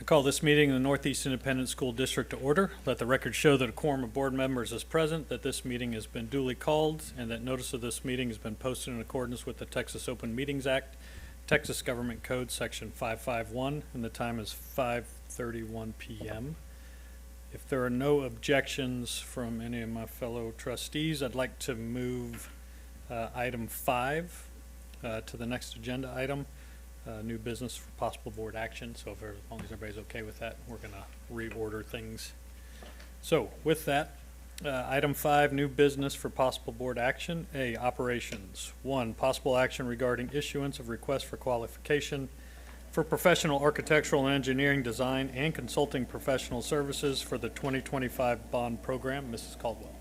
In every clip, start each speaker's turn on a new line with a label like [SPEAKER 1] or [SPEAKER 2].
[SPEAKER 1] Call this meeting in the Northeast Independent School District to order. Let the record show that a quorum of board members is present, that this meeting has been duly called, and that notice of this meeting has been posted in accordance with the Texas Open Meetings Act, Texas Government Code Section 551, and the time is 5:31 p.m. If there are no objections from any of my fellow trustees, I'd like to move item 5 to the next agenda item. New business for possible board action. So as long as everybody's okay with that, we're going to reorder things. So with that, item 5, new business for possible board action. A, operations. 1, possible action regarding issuance of requests for qualification for professional architectural and engineering design and consulting professional services for the 2025 bond program. Mrs. Caldwell.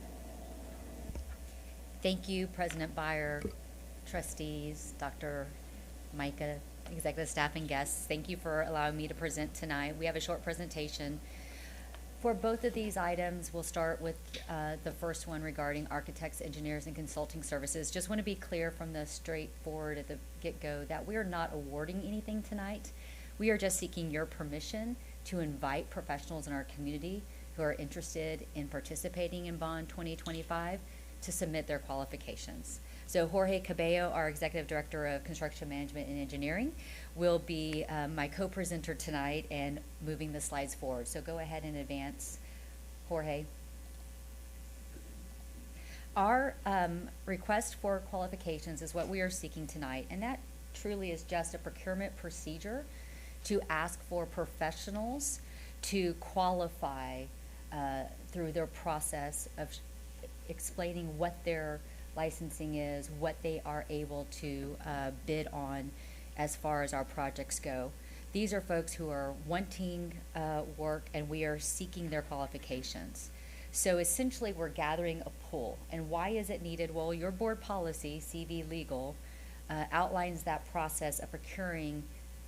[SPEAKER 2] Thank you, President Byer, trustees, Dr. Micah, executive staff and guests. Thank you for allowing me to present tonight. We have a short presentation. For both of these items, we'll start with the first one regarding architects, engineers, and consulting services. Just want to be clear from the straightforward at the get-go that we are not awarding anything tonight. We are just seeking your permission to invite professionals in our community who are interested in participating in Bond 2025 to submit their qualifications. So Jorge Cabello, our Executive Director of Construction Management and Engineering, will be my co-presenter tonight and moving the slides forward. So go ahead and advance, Jorge. Our request for qualifications is what we are seeking tonight, and that truly is just a procurement procedure to ask for professionals to qualify through their process of explaining what their licensing is, what they are able to bid on as far as our projects go. These are folks who are wanting work, and we are seeking their qualifications. So essentially we're gathering a pool. And why is it needed? Well, your board policy, CV Legal, outlines that process of procuring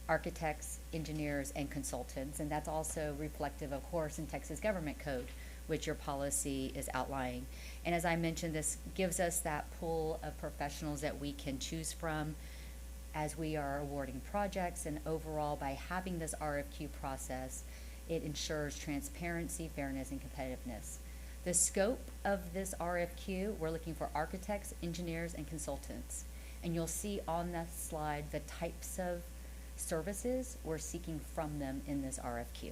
[SPEAKER 2] architects, engineers, and consultants, and that's also reflective, of course, in Texas Government Code, which your policy is outlining. And as I mentioned, this gives us that pool of professionals that we can choose from as we are awarding projects, and overall, by having this RFQ process, it ensures transparency, fairness, and competitiveness. The scope of this RFQ, we're looking for architects, engineers, and consultants. And you'll see on that slide the types of services we're seeking from them in this RFQ.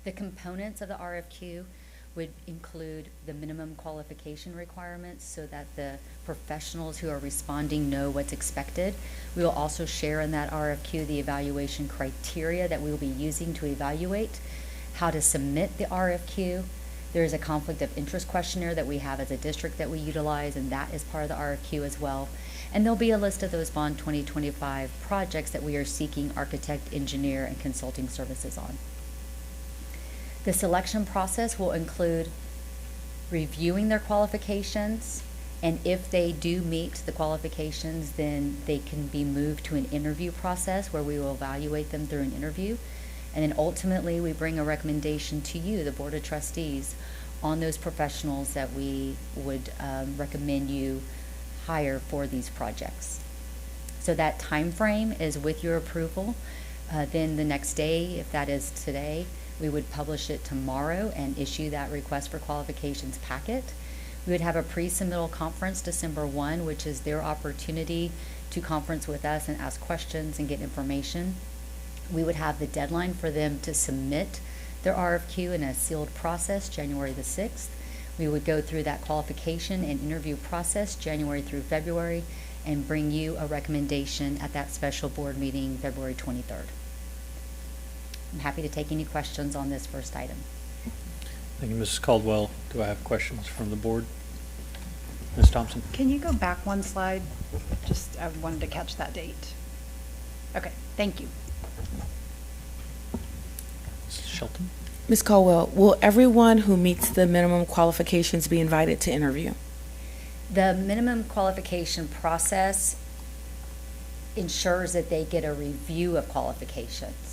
[SPEAKER 2] The components of the RFQ would include the minimum qualification requirements so that the professionals who are responding know what's expected. We will also share in that RFQ the evaluation criteria that we will be using to evaluate how to submit the RFQ. There is a conflict of interest questionnaire that we have as a district that we utilize, and that is part of the RFQ as well. And there'll be a list of those Bond 2025 projects that we are seeking architect, engineer, and consulting services on. The selection process will include reviewing their qualifications, and if they do meet the qualifications, then they can be moved to an interview process where we will evaluate them through an interview. And then ultimately, we bring a recommendation to you, the Board of Trustees, on those professionals that we would recommend you hire for these projects. So that time frame is with your approval. Then the next day, if that is today, we would publish it tomorrow and issue that request for qualifications packet. We would have a pre-submittal conference December 1, which is their opportunity to conference with us and ask questions and get information. We would have the deadline for them to submit their RFQ in a sealed process, January the 6th. We would go through that qualification and interview process January through February and bring you a recommendation at that special board meeting February 23rd. I'm happy to take any questions on this first item.
[SPEAKER 1] Thank you, Mrs. Caldwell. Do I have questions from the board? Ms. Thompson?
[SPEAKER 3] Can you go back one slide? Just, I wanted to catch that date. Okay, thank you.
[SPEAKER 1] Mrs. Shelton?
[SPEAKER 4] Ms. Caldwell, will everyone who meets the minimum qualifications be invited to interview?
[SPEAKER 2] The minimum qualification process ensures that they get a review of qualifications.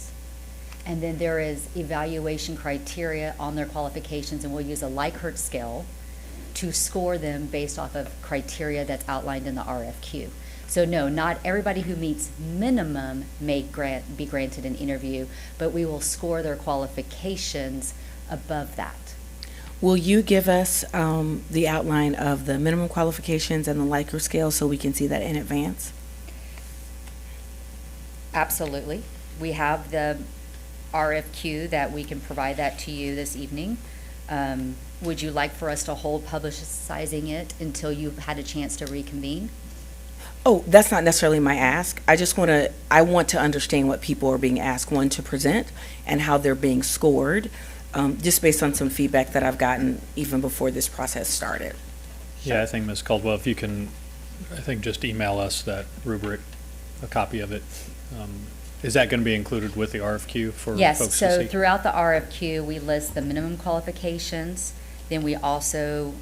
[SPEAKER 2] And then there is evaluation criteria on their qualifications, and we'll use a Likert scale to score them based off of criteria that's outlined in the RFQ. So no, not everybody who meets minimum may be granted an interview, but we will score their qualifications above that.
[SPEAKER 4] Will you give us the outline of the minimum qualifications and the Likert scale so we can see that in advance?
[SPEAKER 2] Absolutely. We have the RFQ that we can provide that to you this evening. Would you like for us to hold publicizing it until you've had a chance to reconvene?
[SPEAKER 4] Oh, that's not necessarily my ask. I want to understand what people are being asked, one, to present and how they're being scored, just based on some feedback that I've gotten even before this process started.
[SPEAKER 1] Yeah, I think, Ms. Caldwell, if you can, I think just email us that rubric, a copy of it. Is that going to be included with the RFQ for folks to see?
[SPEAKER 2] Yes, so throughout the RFQ, we list the minimum qualifications. Then we also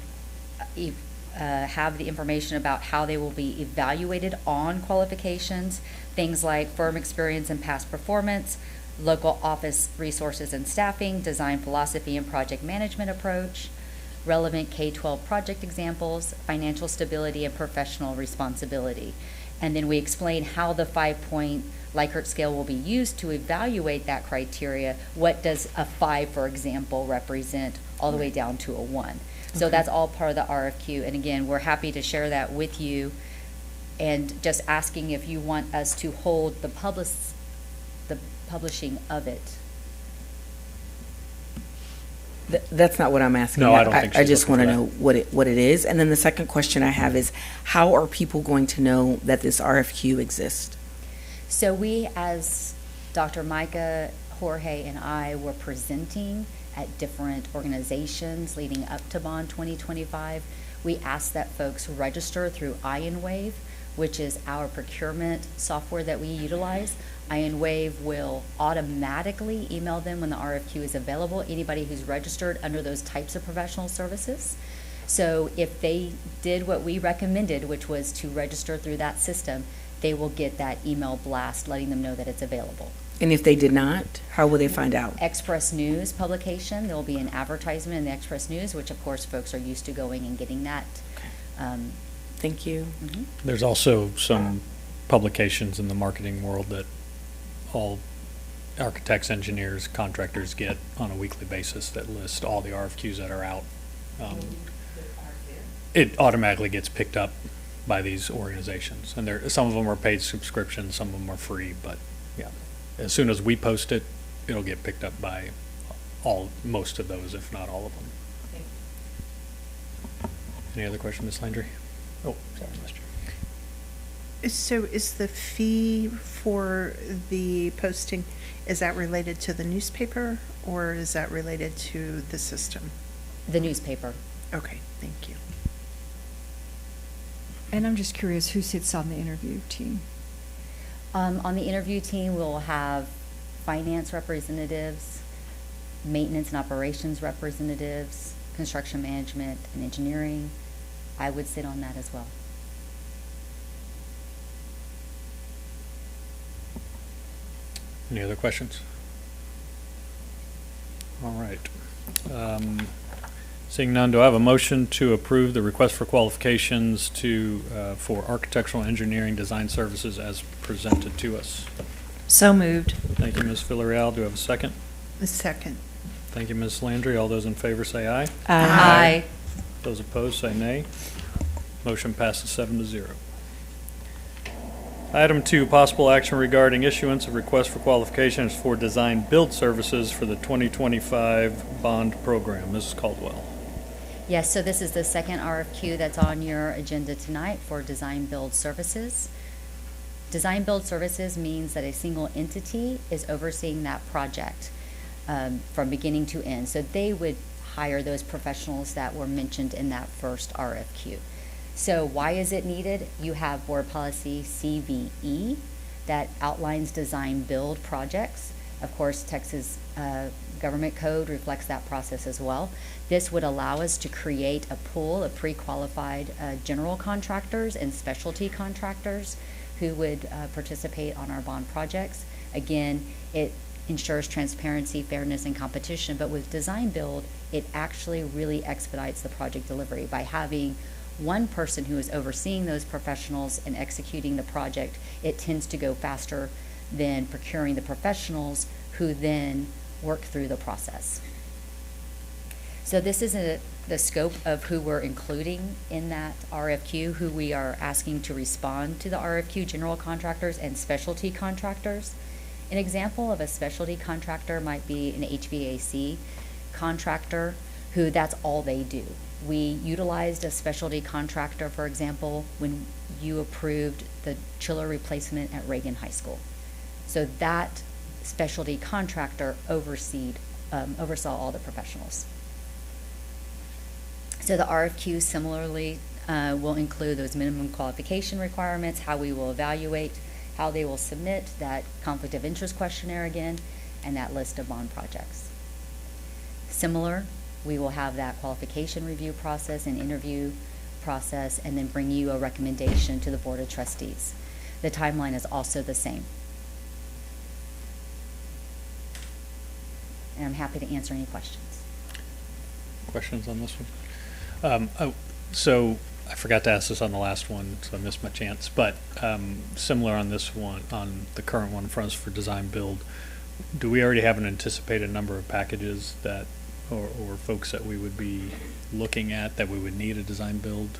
[SPEAKER 2] have the information about how they will be evaluated on qualifications, things like firm experience and past performance, local office resources and staffing, design philosophy and project management approach, relevant K-12 project examples, financial stability and professional responsibility. And then we explain how the 5-point Likert scale will be used to evaluate that criteria. What does a 5, for example, represent all the way down to a 1? So that's all part of the RFQ. And again, we're happy to share that with you, and just asking if you want us to hold the publishing of it.
[SPEAKER 4] That's not what I'm asking.
[SPEAKER 1] No, I don't think
[SPEAKER 4] I just
[SPEAKER 1] looking
[SPEAKER 4] want to
[SPEAKER 1] for
[SPEAKER 4] know what it is. And then the second question I have is, how are people going to know that this RFQ exists?
[SPEAKER 2] So we, as Dr. Micah, Jorge, and I were presenting at different organizations leading up to Bond 2025, we asked that folks register through IronWave, which is our procurement software that we utilize. IronWave will automatically email them when the RFQ is available, anybody who's registered under those types of professional services. So if they did what we recommended, which was to register through that system, they will get that email blast letting them know that it's available.
[SPEAKER 4] And if they did not, how will they find out?
[SPEAKER 2] Express News publication, there will be an advertisement in the Express News, which of course folks are used to going and getting that.
[SPEAKER 4] Thank you.
[SPEAKER 2] Mhm.
[SPEAKER 1] There's also some publications in the marketing world that all architects, engineers, contractors get on a weekly basis that list all the RFQs that are out. It automatically gets picked up by these organizations, and some of them are paid subscriptions, some of them are free, but yeah, as soon as we post it, it'll get picked up by most of those, if not all of them. Any other question, Ms. Landry? Oh, sorry, Mr.
[SPEAKER 5] So is the fee for the posting, is that related to the newspaper or is that related to the system?
[SPEAKER 2] The newspaper.
[SPEAKER 5] Okay, thank you.
[SPEAKER 3] And I'm just curious, who sits on the interview team?
[SPEAKER 2] On the interview team, we'll have finance representatives, maintenance and operations representatives, construction management and engineering. I would sit on that as well.
[SPEAKER 1] Any other questions? All right. Seeing none, do I have a motion to approve the request for qualifications for architectural engineering design services as presented to us?
[SPEAKER 6] So moved.
[SPEAKER 1] Thank you, Ms. Villarreal. Do I have a second?
[SPEAKER 5] A second.
[SPEAKER 1] Thank you, Ms. Landry. All those in favor say aye.
[SPEAKER 2] Aye.
[SPEAKER 1] Those opposed say nay. Motion passes 7-0. Item 2, possible action regarding issuance of request for qualifications for design build services for the 2025 bond program. Mrs. Caldwell.
[SPEAKER 2] Yes, so this is the second RFQ that's on your agenda tonight for design build services. Design build services means that a single entity is overseeing that project from beginning to end. So they would hire those professionals that were mentioned in that first RFQ. So why is it needed? You have board policy CVE that outlines design build projects. Of course, Texas government code reflects that process as well. This would allow us to create a pool of pre-qualified general contractors and specialty contractors who would participate on our bond projects. Again, it ensures transparency, fairness, and competition, but with design build, it actually really expedites the project delivery by having one person who is overseeing those professionals and executing the project, it tends to go faster than procuring the professionals who then work through the process. So this is the scope of who we're including in that RFQ, who we are asking to respond to the RFQ: general contractors and specialty contractors. An example of a specialty contractor might be an HVAC contractor, who that's all they do. We utilized a specialty contractor, for example, when you approved the chiller replacement at Reagan High School. So that specialty contractor oversaw all the professionals. So the RFQ similarly will include those minimum qualification requirements, how we will evaluate, how they will submit that conflict of interest questionnaire again, and that list of bond projects. Similar, we will have that qualification review process and interview process, and then bring you a recommendation to the Board of Trustees. The timeline is also the same. And I'm happy to answer any questions.
[SPEAKER 1] Questions on this one? So I forgot to ask this on the last one, so I missed my chance, but similar on this one, on the current one for us for design build, do we already have an anticipated number of packages that, or folks that we would be looking at that we would need a design build?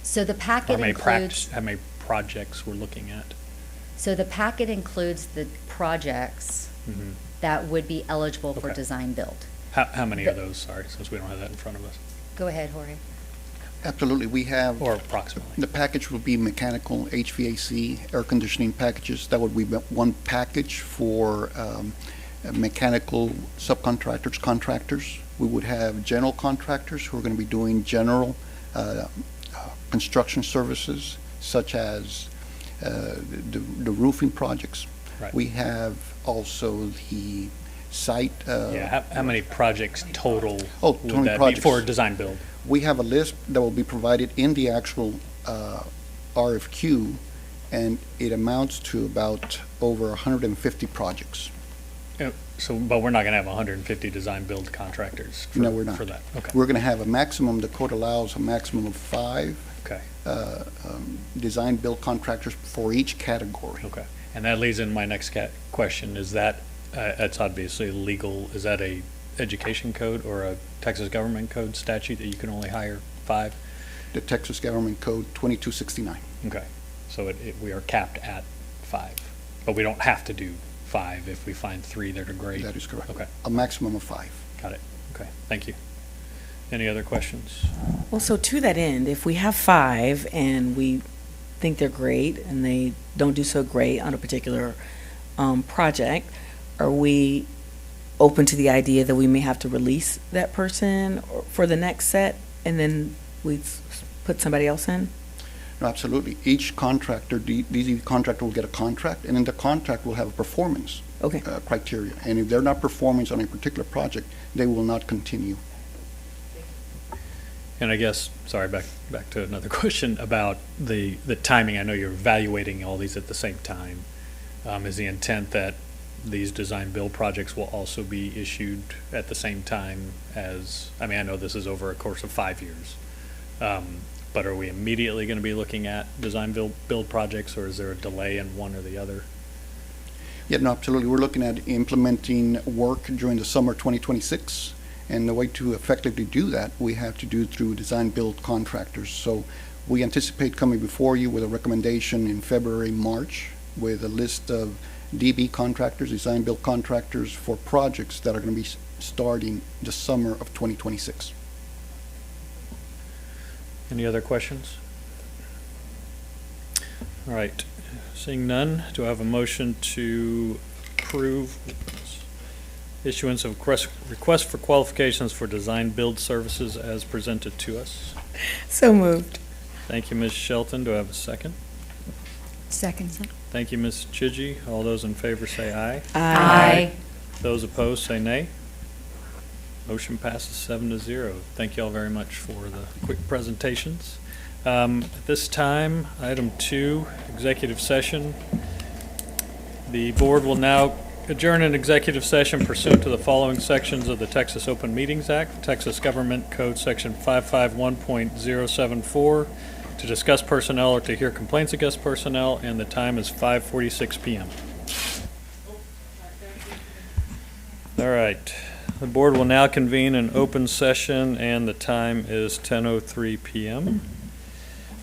[SPEAKER 2] So the packet includes...
[SPEAKER 1] How many projects we're looking at?
[SPEAKER 2] So the packet includes the projects that would be eligible for
[SPEAKER 1] Okay.
[SPEAKER 2] design build.
[SPEAKER 1] How many of those, sorry, since we don't have that in front of us?
[SPEAKER 2] Go ahead, Jorge.
[SPEAKER 6] Absolutely. We have,
[SPEAKER 1] Or approximately?
[SPEAKER 6] the package will be mechanical, HVAC, air conditioning packages. That would be one package for mechanical subcontractors, contractors. We would have general contractors who are going to be doing general construction services, such as the roofing projects.
[SPEAKER 1] Right.
[SPEAKER 6] We have also the site.
[SPEAKER 1] Yeah, how many projects total
[SPEAKER 6] Oh,
[SPEAKER 1] would
[SPEAKER 6] 20
[SPEAKER 1] that be
[SPEAKER 6] projects.
[SPEAKER 1] for design build?
[SPEAKER 6] We have a list that will be provided in the actual RFQ, and it amounts to about over 150 projects.
[SPEAKER 1] So, but we're not gonna have 150 design build contractors for,
[SPEAKER 6] No, we're not.
[SPEAKER 1] for that? Okay,
[SPEAKER 6] We're going to have a maximum, the code allows a maximum of 5
[SPEAKER 1] okay,
[SPEAKER 6] design build contractors for each category.
[SPEAKER 1] okay. And that leads into my next question, is that, it's obviously legal, is that a education code or a Texas government code statute that you can only hire 5?
[SPEAKER 6] The Texas Government Code 2269.
[SPEAKER 1] Okay, so we are capped at 5, but we don't have to do 5 if we find 3 that are great?
[SPEAKER 6] That is correct.
[SPEAKER 1] Okay,
[SPEAKER 6] A maximum of 5.
[SPEAKER 1] got it, okay, thank you. Any other questions?
[SPEAKER 4] Well, so to that end, if we have 5 and we think they're great and they don't do so great on a particular project, are we open to the idea that we may have to release that person for the next set and then we put somebody else in?
[SPEAKER 6] No, absolutely. Each contractor, the contractor will get a contract, and in the contract will have a performance
[SPEAKER 4] Okay.
[SPEAKER 6] criteria. And if they're not performing on a particular project, they will not continue.
[SPEAKER 1] And I guess, sorry, back to another question about the timing. I know you're evaluating all these at the same time. Is the intent that these design build projects will also be issued at the same time as, I mean, I know this is over a course of 5 years. But are we immediately going to be looking at design build projects, or is there a delay in one or the other?
[SPEAKER 6] Yeah, no, absolutely. We're looking at implementing work during the summer 2026. And the way to effectively do that, we have to do through design build contractors. So we anticipate coming before you with a recommendation in February, March, with a list of DB contractors, design build contractors for projects that are going to be starting the summer of 2026.
[SPEAKER 1] Any other questions? All right, seeing none, do I have a motion to approve issuance of request for qualifications for design build services as presented to us?
[SPEAKER 4] So moved.
[SPEAKER 1] Thank you, Ms. Shelton. Do I have a second?
[SPEAKER 3] Second.
[SPEAKER 1] Thank you, Ms. Chidgey. All those in favor say aye.
[SPEAKER 2] Aye.
[SPEAKER 1] Those opposed say nay. Motion passes 7-0. Thank you all very much for the quick presentations. At this time, item 2, executive session. The board will now adjourn an executive session pursuant to the following sections of the Texas Open Meetings Act, Texas Government Code Section 551.074, to discuss personnel or to hear complaints against personnel, and the time is 5:46 p.m. All right. The board will now convene an open session, and the time is 10:03 p.m.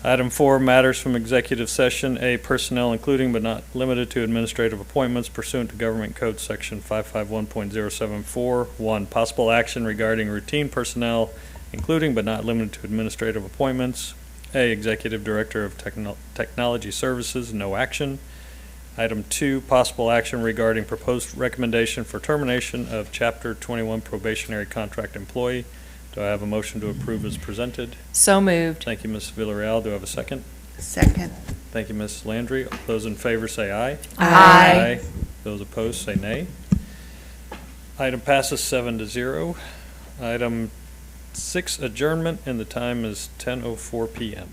[SPEAKER 1] Item 4, matters from executive session. A, personnel including but not limited to administrative appointments pursuant to Government Code Section 551.074. 1, possible action regarding routine personnel including but not limited to administrative appointments. A, Executive Director of Technology Services, no action. Item 2, possible action regarding proposed recommendation for termination of Chapter 21 probationary contract employee. Do I have a motion to approve as presented?
[SPEAKER 7] So moved.
[SPEAKER 1] Thank you, Ms. Villarreal. Do I have a second?
[SPEAKER 5] Second.
[SPEAKER 1] Thank you, Ms. Landry. Those in favor say aye.
[SPEAKER 7] Aye.
[SPEAKER 1] Those opposed say nay. Item passes 7-0. Item 6, adjournment, and the time is 10:04 p.m.